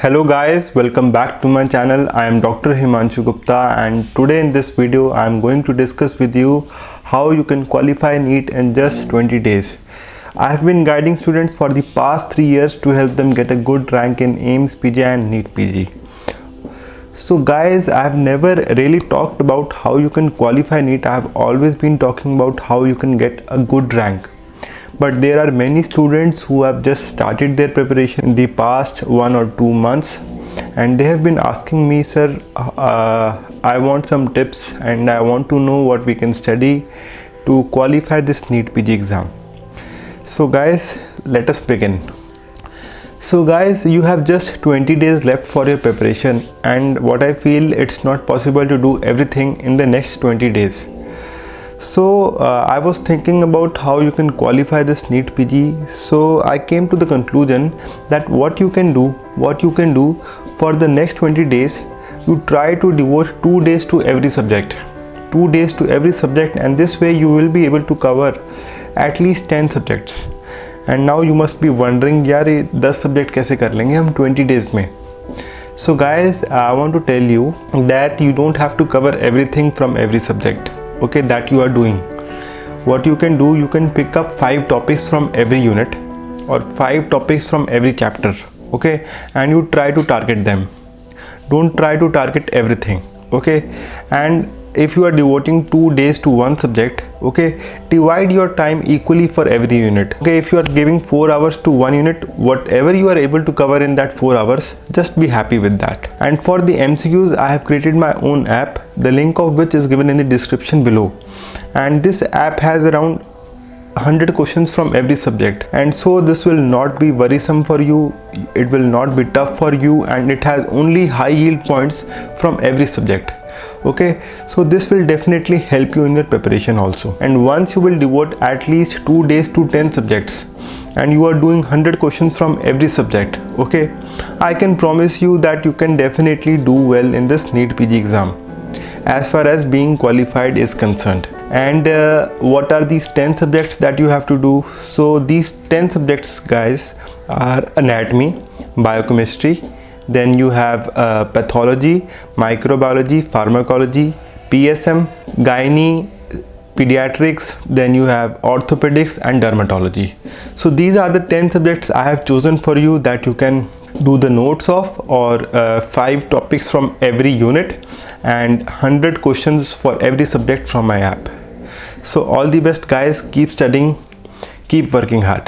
Hello guys, welcome back to my channel. I am Dr. Himanshu Gupta and today in this video I am going to discuss with you how you can qualify NEET in just 20 days. I have been guiding students for the past 3 years to help them get a good rank in AIIMS PG and NEET PG. So guys, I have never really talked about how you can qualify NEET. I have always been talking about how you can get a good rank. But there are many students who have just started their preparation in the past 1 or 2 months and they have been asking me, sir, I want some tips and I want to know what we can study to qualify this NEET PG exam. So guys, let us begin. So guys, you have just 20 days left for your preparation, and what I feel, it's not possible to do everything in the next 20 days. So I was thinking about how you can qualify this NEET PG. So I came to the conclusion that what you can do for the next 20 days, you try to devote 2 days to every subject. 2 days to every subject, and this way you will be able to cover at least 10 subjects. And now you must be wondering, यार ये 10 subject कैसे कर लेंगे हम 20 days में. So guys, I want to tell you that you don't have to cover everything from every subject. Okay, that you are doing. What you can do, you can pick up 5 topics from every unit or 5 topics from every chapter. Okay, and you try to target them. Don't try to target everything. Okay, and if you are devoting 2 days to one subject, okay, divide your time equally for every unit. Okay, if you are giving 4 hours to one unit, whatever you are able to cover in that 4 hours, just be happy with that. And for the MCQs, I have created my own app, the link of which is given in the description below. And this app has around 100 questions from every subject, and so this will not be worrisome for you, it will not be tough for you, and it has only high yield points from every subject. Okay, so this will definitely help you in your preparation also. And once you will devote at least 2 days to 10 subjects and you are doing 100 questions from every subject, okay, I can promise you that you can definitely do well in this NEET PG exam as far as being qualified is concerned. And what are these 10 subjects that you have to do? So these 10 subjects, guys, are anatomy, biochemistry, then you have pathology, microbiology, pharmacology, PSM, gynae, pediatrics, then you have orthopedics and dermatology. So these are the 10 subjects I have chosen for you that you can do the notes of, or 5 topics from every unit and 100 questions for every subject from my app. So all the best guys, keep studying, keep working hard.